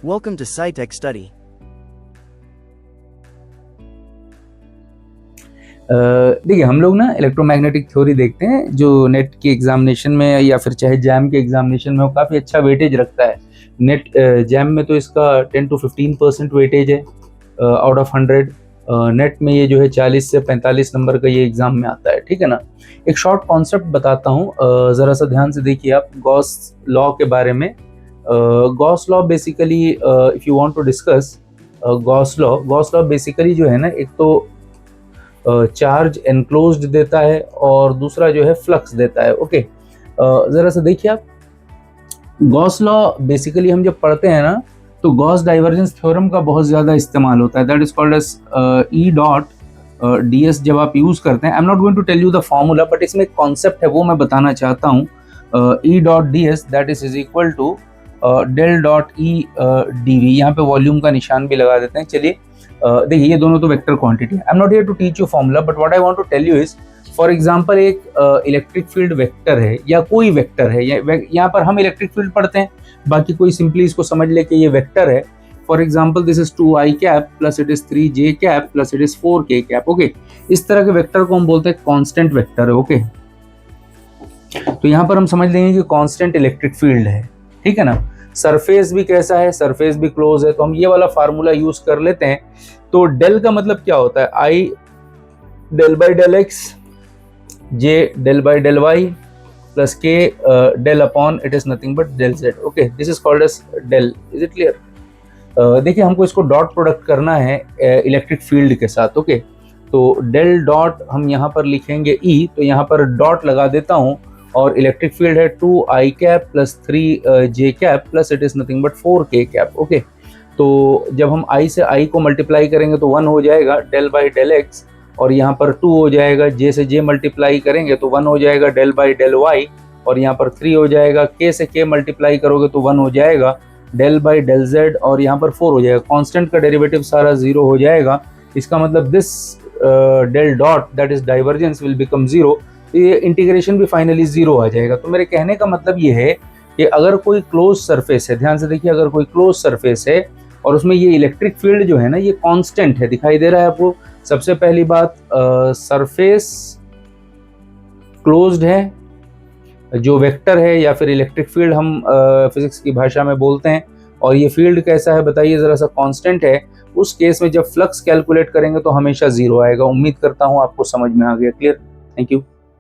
Welcome to SciTech Study. देखिए हम लोग ना इलेक्ट्रोमैग्नेटिक थ्योरी देखते हैं जो नेट के एग्जामिनेशन में या फिर चाहे जैम के एग्जामिनेशन में वो काफ़ी अच्छा वेटेज रखता है। नेट जैम में तो इसका 10 to 15% वेटेज है आउट ऑफ 100। नेट में ये जो है 40 से 45 नंबर का ये एग्जाम में आता है, ठीक है ना। एक शॉर्ट कॉन्सेप्ट बताता हूँ, ज़रा सा ध्यान से देखिए आप गॉस लॉ के बारे में। Gauss law basically if you want to discuss Gauss law basically जो है ना, एक तो चार्ज एनक्लोज्ड देता है और दूसरा जो है फ्लक्स देता है। ओके, ज़रा सा देखिए आप, गॉस लॉ बेसिकली हम जब पढ़ते हैं ना तो गॉस डाइवर्जेंस थ्योरम का बहुत ज़्यादा इस्तेमाल होता है। That is called as E dot D S जब आप यूज़ करते हैं। I am not going to tell you the formula, but इसमें एक कॉन्सेप्ट है वो मैं बताना चाहता हूँ। E dot D S that is equal to del dot E D V. यहाँ पे वॉल्यूम का निशान भी लगा देते हैं। चलिए देखिए, ये दोनों तो वेक्टर क्वांटिटी है। I am not here to teach you formula, but what I want to tell you is, for example एक इलेक्ट्रिक फील्ड वेक्टर है या कोई वेक्टर है, यहाँ पर हम इलेक्ट्रिक फील्ड पढ़ते हैं, बाकी कोई सिंपली इसको समझ ले कि ये वेक्टर है। For example this is 2i cap plus it is 3j cap plus it is 4k cap. Okay, इस तरह के वेक्टर को हम बोलते हैं कांस्टेंट वेक्टर है। ओके, तो यहाँ पर हम समझ लेंगे कि कांस्टेंट इलेक्ट्रिक फील्ड है, ठीक है ना। सरफेस भी कैसा है, सरफेस भी क्लोज है, तो हम ये वाला फार्मूला यूज कर लेते हैं। तो डेल का मतलब क्या होता है, i del by del x, j del by del y plus k del upon it is nothing but del z. Okay, this is called as del. Is it clear? देखिए, हमको इसको डॉट प्रोडक्ट करना है electric field के साथ। Okay, तो del dot हम यहाँ पर लिखेंगे ई, तो यहाँ पर डॉट लगा देता हूँ और इलेक्ट्रिक फील्ड है 2i cap plus 3j cap plus it is nothing but 4k cap. Okay, तो जब हम i से i को मल्टीप्लाई करेंगे तो 1 हो जाएगा डेल बाई डेल एक्स, और यहाँ पर 2 हो जाएगा, j से j मल्टीप्लाई करेंगे तो 1 हो जाएगा डेल बाई डेल वाई, और यहाँ पर 3 हो जाएगा, k से k मल्टीप्लाई करोगे तो 1 हो जाएगा डेल बाई डेल z, और यहाँ पर 4 हो जाएगा। कांस्टेंट का डेरिवेटिव सारा 0 हो जाएगा। इसका मतलब this del dot that is divergence will become 0। ये इंटीग्रेशन भी फाइनली 0 आ जाएगा। तो मेरे कहने का मतलब ये है कि अगर कोई क्लोज सरफेस है, ध्यान से देखिए, अगर कोई क्लोज सरफेस है और उसमें ये इलेक्ट्रिक फील्ड जो है ना ये कांस्टेंट है, दिखाई दे रहा है आपको। सबसे पहली बात, सरफेस क्लोज्ड है, जो वेक्टर है या फिर इलेक्ट्रिक फील्ड हम फिजिक्स की भाषा में बोलते हैं, और ये फील्ड कैसा है बताइए ज़रा सा, कांस्टेंट है। उस केस में जब फ्लक्स कैलकुलेट करेंगे तो हमेशा 0 आएगा। उम्मीद करता हूँ आपको समझ में आ गया। क्लियर? Thank you.